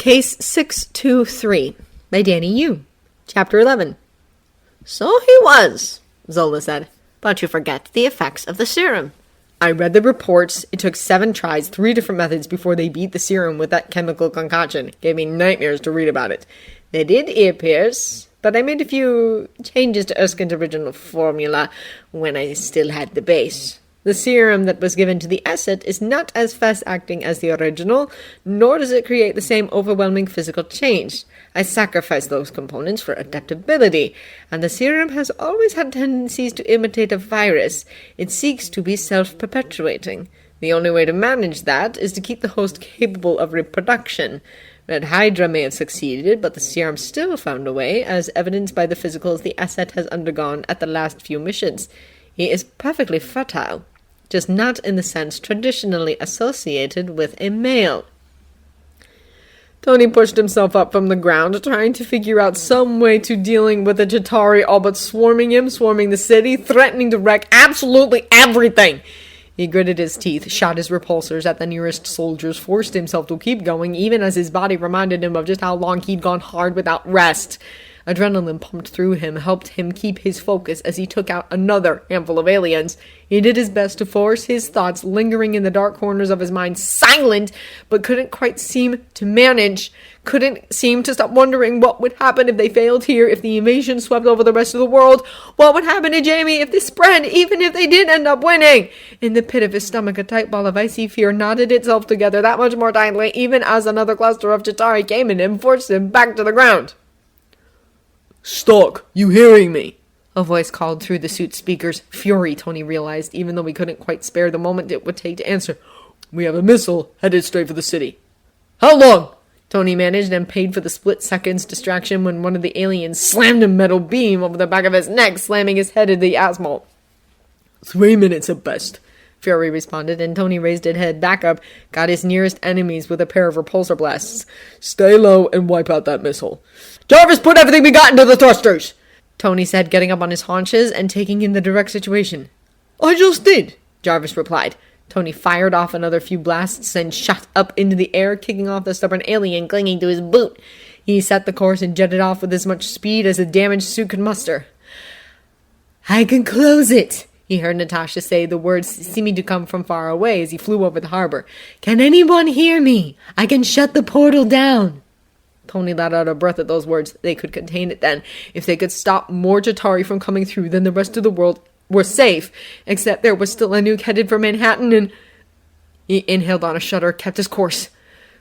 Case 623 by Danny Yu. Chapter 11. So he was, Zola said, but you forget the effects of the serum. I read the reports. It took 7 tries, 3 different methods before they beat the serum with that chemical concoction. Gave me nightmares to read about it. They did ear pierce, but I made a few changes to Erskine's original formula when I still had the base. The serum that was given to the asset is not as fast-acting as the original, nor does it create the same overwhelming physical change. I sacrificed those components for adaptability, and the serum has always had tendencies to imitate a virus. It seeks to be self-perpetuating. The only way to manage that is to keep the host capable of reproduction. Red Hydra may have succeeded, but the serum still found a way, as evidenced by the physicals the asset has undergone at the last few missions. He is perfectly fertile, just not in the sense traditionally associated with a male. Tony pushed himself up from the ground, trying to figure out some way to dealing with the Chitauri all but swarming him, swarming the city, threatening to wreck absolutely everything. He gritted his teeth, shot his repulsors at the nearest soldiers, forced himself to keep going, even as his body reminded him of just how long he'd gone hard without rest. Adrenaline pumped through him, helped him keep his focus as he took out another handful of aliens. He did his best to force his thoughts lingering in the dark corners of his mind silent, but couldn't quite seem to manage. Couldn't seem to stop wondering what would happen if they failed here, if the invasion swept over the rest of the world. What would happen to Jamie if this spread, even if they did end up winning? In the pit of his stomach, a tight ball of icy fear knotted itself together that much more tightly, even as another cluster of Chitauri came at him, forced him back to the ground. "Stark, you hearing me?" A voice called through the suit speakers. Fury, Tony realized, even though he couldn't quite spare the moment it would take to answer. "We have a missile headed straight for the city." "How long?" Tony managed and paid for the split second's distraction when one of the aliens slammed a metal beam over the back of his neck, slamming his head into the asphalt. 3 minutes at best, Fury responded, and Tony raised his head back up, got his nearest enemies with a pair of repulsor blasts. "Stay low and wipe out that missile." "Jarvis, put everything we got into the thrusters!" Tony said, getting up on his haunches and taking in the direct situation. "I just did," Jarvis replied. Tony fired off another few blasts and shot up into the air, kicking off the stubborn alien clinging to his boot. He set the course and jetted off with as much speed as the damaged suit could muster. "I can close it," he heard Natasha say, the words seeming to come from far away as he flew over the harbor. "Can anyone hear me? I can shut the portal down." Tony let out a breath at those words. They could contain it then. If they could stop more Chitauri from coming through, then the rest of the world were safe. Except there was still a nuke headed for Manhattan, and... He inhaled on a shudder, kept his course.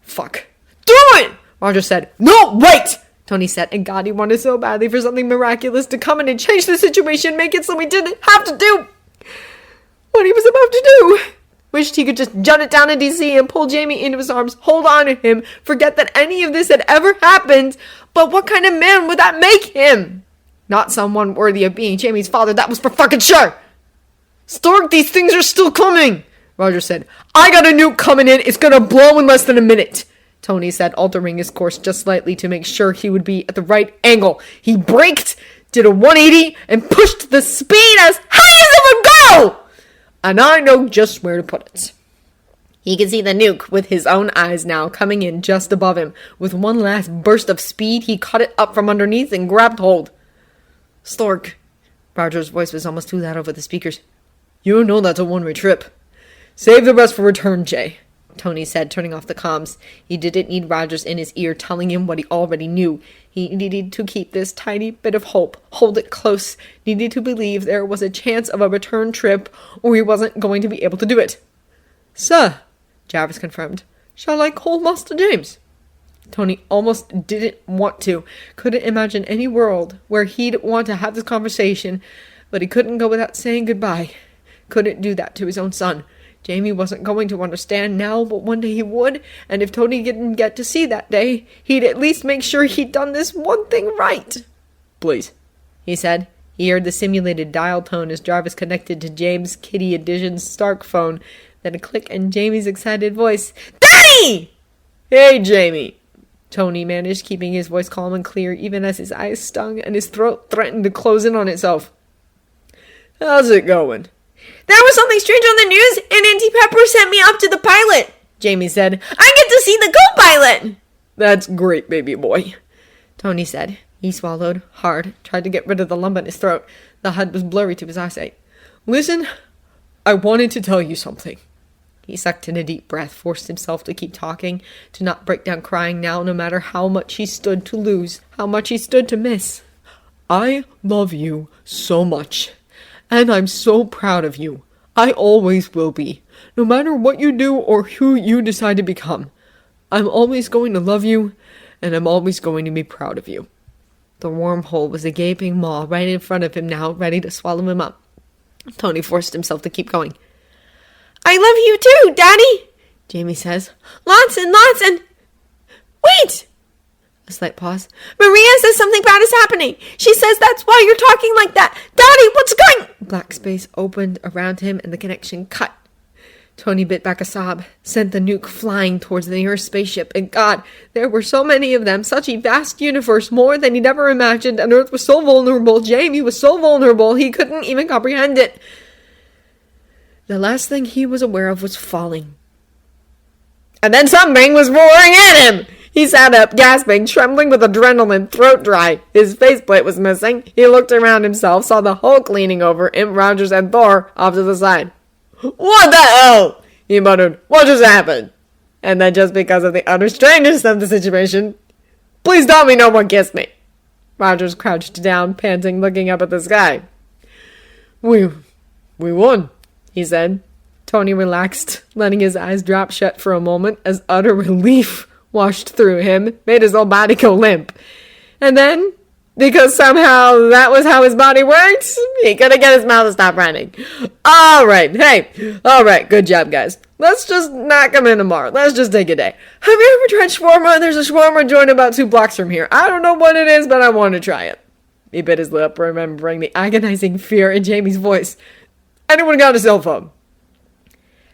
"Fuck. Do it!" Roger said. "No, wait!" Tony said, and God, he wanted so badly for something miraculous to come in and change the situation, make it so he didn't have to do what he was about to do. Wished he could just jut it down in DC and pull Jamie into his arms, hold on to him, forget that any of this had ever happened. But what kind of man would that make him? Not someone worthy of being Jamie's father, that was for fucking sure. "Stork, these things are still coming," Roger said. "I got a nuke coming in, it's gonna blow in less than a minute," Tony said, altering his course just slightly to make sure he would be at the right angle. He braked, did a 180, and pushed the speed as high as it would go! And I know just where to put it. He could see the nuke with his own eyes now, coming in just above him. With one last burst of speed, he caught it up from underneath and grabbed hold. "Stork," Roger's voice was almost too loud over the speakers. "You know that's a one-way trip. Save the rest for return, Jay," Tony said, turning off the comms. He didn't need Rogers in his ear telling him what he already knew. He needed to keep this tiny bit of hope, hold it close, needed to believe there was a chance of a return trip, or he wasn't going to be able to do it. "Sir," Jarvis confirmed. "Shall I call Master James?" Tony almost didn't want to. Couldn't imagine any world where he'd want to have this conversation, but he couldn't go without saying goodbye. Couldn't do that to his own son. Jamie wasn't going to understand now, but one day he would, and if Tony didn't get to see that day, he'd at least make sure he'd done this one thing right. "Please," he said. He heard the simulated dial tone as Jarvis connected to James' Kitty Edition Stark phone, then a click and Jamie's excited voice. "Daddy!" "Hey, Jamie," Tony managed, keeping his voice calm and clear even as his eyes stung and his throat threatened to close in on itself. "How's it going?" "There was something strange on the news, and Auntie Pepper sent me up to the pilot," Jamie said. "I get to see the co-pilot." That's great, baby boy, Tony said. He swallowed hard, tried to get rid of the lump in his throat. The HUD was blurry to his eyesight. Listen, I wanted to tell you something. He sucked in a deep breath, forced himself to keep talking, to not break down crying now, no matter how much he stood to lose, how much he stood to miss. I love you so much, and I'm so proud of you. I always will be, no matter what you do or who you decide to become. I'm always going to love you, and I'm always going to be proud of you. The wormhole was a gaping maw right in front of him now, ready to swallow him up. Tony forced himself to keep going. I love you too, Daddy, Jamie says. Lots and lots and... Wait! A slight pause. Maria says something bad is happening. She says that's why you're talking like that. Daddy, what's going... Black space opened around him and the connection cut. Tony bit back a sob, sent the nuke flying towards the nearest spaceship, and God, there were so many of them, such a vast universe, more than he'd ever imagined, and Earth was so vulnerable, Jamie was so vulnerable, he couldn't even comprehend it. The last thing he was aware of was falling. And then something was roaring at him! He sat up, gasping, trembling with adrenaline, throat dry. His faceplate was missing. He looked around himself, saw the Hulk leaning over, Imp Rogers and Thor off to the side. What the hell? He muttered. What just happened? And then just because of the utter strangeness of the situation, please tell me no one kissed me. Rogers crouched down, panting, looking up at the sky. We won, he said. Tony relaxed, letting his eyes drop shut for a moment as utter relief washed through him, made his whole body go limp. And then, because somehow that was how his body worked, he couldn't get his mouth to stop running. Alright, good job, guys. Let's just not come in tomorrow. Let's just take a day. Have you ever tried shawarma? There's a shawarma joint about 2 blocks from here. I don't know what it is, but I want to try it. He bit his lip, remembering the agonizing fear in Jamie's voice. Anyone got a cell phone?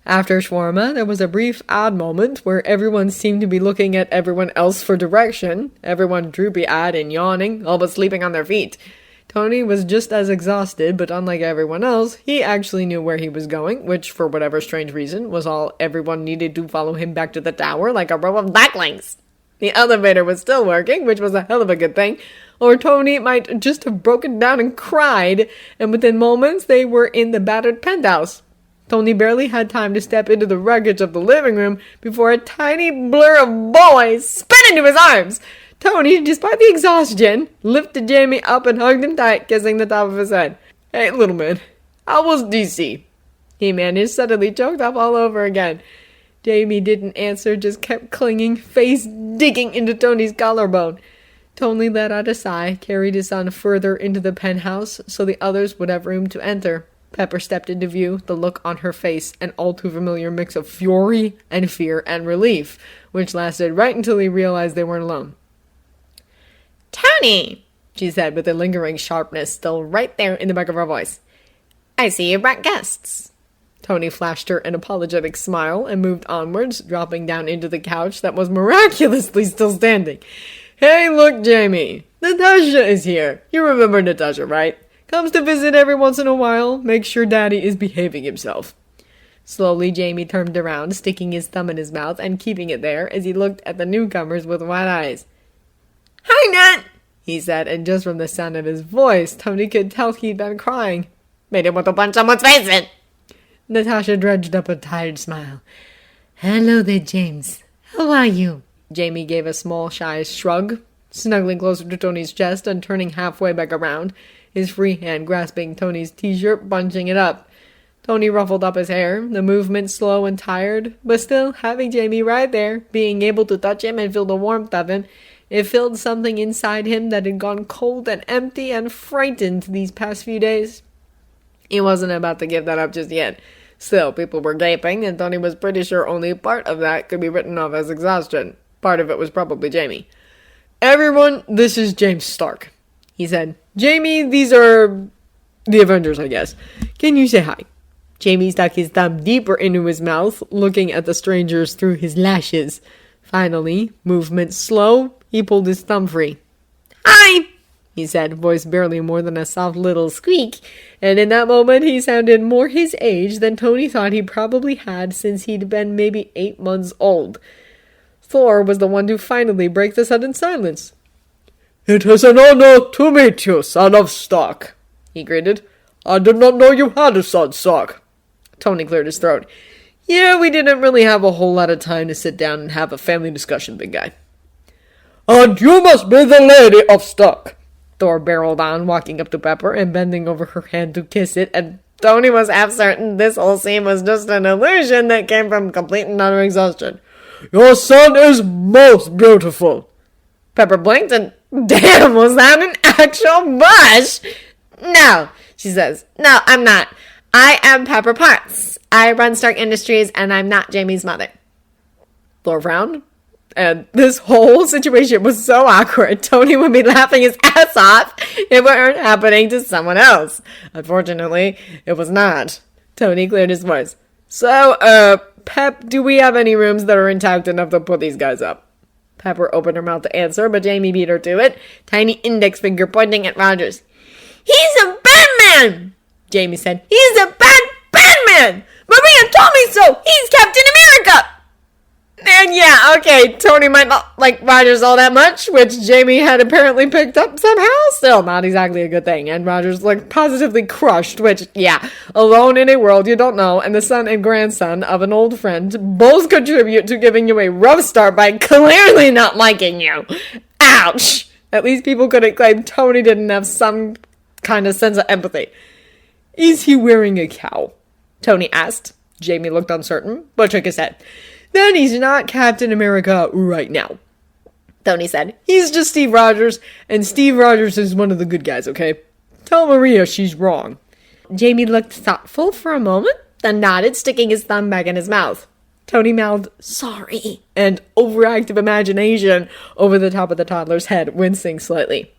After shawarma, there was a brief, odd moment where everyone seemed to be looking at everyone else for direction, everyone droopy-eyed and yawning, all but sleeping on their feet. Tony was just as exhausted, but unlike everyone else, he actually knew where he was going, which, for whatever strange reason, was all everyone needed to follow him back to the tower like a row of ducklings. The elevator was still working, which was a hell of a good thing, or Tony might just have broken down and cried, and within moments they were in the battered penthouse. Tony barely had time to step into the wreckage of the living room before a tiny blur of boys spit into his arms. Tony, despite the exhaustion, lifted Jamie up and hugged him tight, kissing the top of his head. Hey, little man, how was DC? He managed, suddenly choked up all over again. Jamie didn't answer, just kept clinging, face digging into Tony's collarbone. Tony let out a sigh, carried his son further into the penthouse so the others would have room to enter. Pepper stepped into view, the look on her face, an all too familiar mix of fury and fear and relief, which lasted right until he realized they weren't alone. Tony, she said with a lingering sharpness still right there in the back of her voice. I see you brought guests. Tony flashed her an apologetic smile and moved onwards, dropping down into the couch that was miraculously still standing. Hey, look, Jamie, Natasha is here. You remember Natasha, right? Comes to visit every once in a while, make sure Daddy is behaving himself. Slowly, Jamie turned around, sticking his thumb in his mouth and keeping it there as he looked at the newcomers with wide eyes. Hi, Nat, he said, and just from the sound of his voice, Tony could tell he'd been crying. Made him want to punch someone's face in. Natasha dredged up a tired smile. Hello there, James. How are you? Jamie gave a small, shy shrug, snuggling closer to Tony's chest and turning halfway back around, his free hand grasping Tony's t-shirt, bunching it up. Tony ruffled up his hair, the movement slow and tired, but still having Jamie right there, being able to touch him and feel the warmth of him. It filled something inside him that had gone cold and empty and frightened these past few days. He wasn't about to give that up just yet. Still, people were gaping, and Tony was pretty sure only part of that could be written off as exhaustion. Part of it was probably Jamie. Everyone, this is James Stark, he said. Jamie, these are the Avengers, I guess. Can you say hi? Jamie stuck his thumb deeper into his mouth, looking at the strangers through his lashes. Finally, movement slow, he pulled his thumb free. Hi, he said, voice barely more than a soft little squeak, and in that moment he sounded more his age than Tony thought he probably had since he'd been maybe 8 months old. Thor was the one to finally break the sudden silence. "It is an honor to meet you, son of Stark," he greeted. "I did not know you had a son, Stark." Tony cleared his throat. "Yeah, we didn't really have a whole lot of time to sit down and have a family discussion, big guy." "And you must be the Lady of Stark," Thor barreled on, walking up to Pepper and bending over her hand to kiss it, and Tony was half certain this whole scene was just an illusion that came from complete and utter exhaustion. "Your son is most beautiful." Pepper blinked and, damn, was that an actual bush? "No," she says. "No, I'm not. I am Pepper Potts. I run Stark Industries, and I'm not Jamie's mother." Thor frowned. And this whole situation was so awkward. Tony would be laughing his ass off if it weren't happening to someone else. Unfortunately, it was not. Tony cleared his voice. "So, Pep, do we have any rooms that are intact enough to put these guys up?" Pepper opened her mouth to answer, but Jamie beat her to it, tiny index finger pointing at Rogers. "He's a Batman!" Jamie said. "He's a bad Batman! Maria told me so! He's Captain America!" And yeah, okay, Tony might not like Rogers all that much, which Jamie had apparently picked up somehow. Still not exactly a good thing. And Rogers looked positively crushed, which, yeah, alone in a world you don't know, and the son and grandson of an old friend both contribute to giving you a rough start by clearly not liking you. Ouch! At least people couldn't claim Tony didn't have some kind of sense of empathy. "Is he wearing a cowl?" Tony asked. Jamie looked uncertain, but shook his head. "Then he's not Captain America right now," Tony said. "He's just Steve Rogers, and Steve Rogers is one of the good guys, okay? Tell Maria she's wrong." Jamie looked thoughtful for a moment, then nodded, sticking his thumb back in his mouth. Tony mouthed, "Sorry," and overactive imagination over the top of the toddler's head, wincing slightly.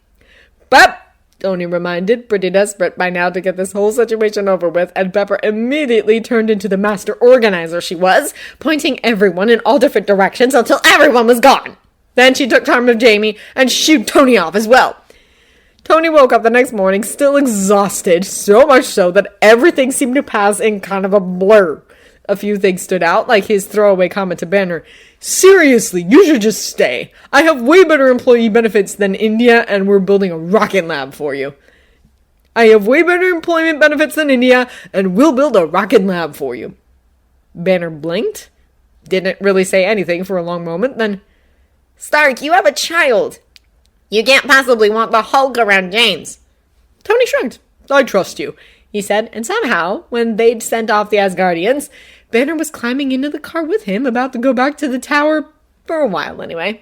"Pep," Tony reminded, pretty desperate by now to get this whole situation over with, and Pepper immediately turned into the master organizer she was, pointing everyone in all different directions until everyone was gone. Then she took charge of Jamie and shooed Tony off as well. Tony woke up the next morning still exhausted, so much so that everything seemed to pass in kind of a blur. A few things stood out, like his throwaway comment to Banner. "Seriously, you should just stay. I have way better employee benefits than India, and we're building a rocket lab for you." "I have way better employment benefits than India, and we'll build a rocket lab for you." Banner blinked, didn't really say anything for a long moment, then, "Stark, you have a child. You can't possibly want the Hulk around James." Tony shrugged. "I trust you," he said, and somehow, when they'd sent off the Asgardians, Banner was climbing into the car with him, about to go back to the tower, for a while anyway.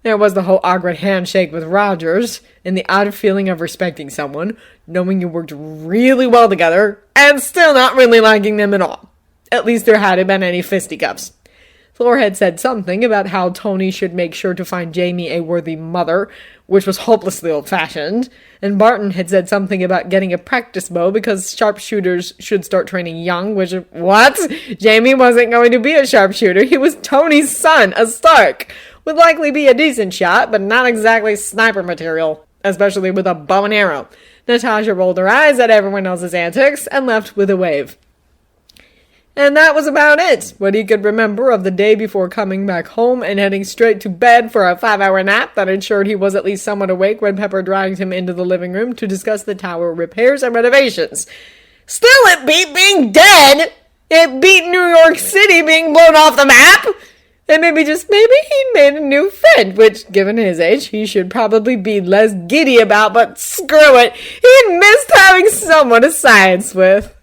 There was the whole awkward handshake with Rogers, and the odd feeling of respecting someone, knowing you worked really well together, and still not really liking them at all. At least there hadn't been any fisticuffs. Thor had said something about how Tony should make sure to find Jamie a worthy mother, which was hopelessly old-fashioned, and Barton had said something about getting a practice bow because sharpshooters should start training young, which, what? Jamie wasn't going to be a sharpshooter. He was Tony's son, a Stark. Would likely be a decent shot, but not exactly sniper material, especially with a bow and arrow. Natasha rolled her eyes at everyone else's antics and left with a wave. And that was about it, what he could remember of the day before coming back home and heading straight to bed for a 5-hour nap that ensured he was at least somewhat awake when Pepper dragged him into the living room to discuss the tower repairs and renovations. Still, it beat being dead! It beat New York City being blown off the map! And maybe, just maybe, he made a new friend, which, given his age, he should probably be less giddy about, but screw it, he missed having someone to science with.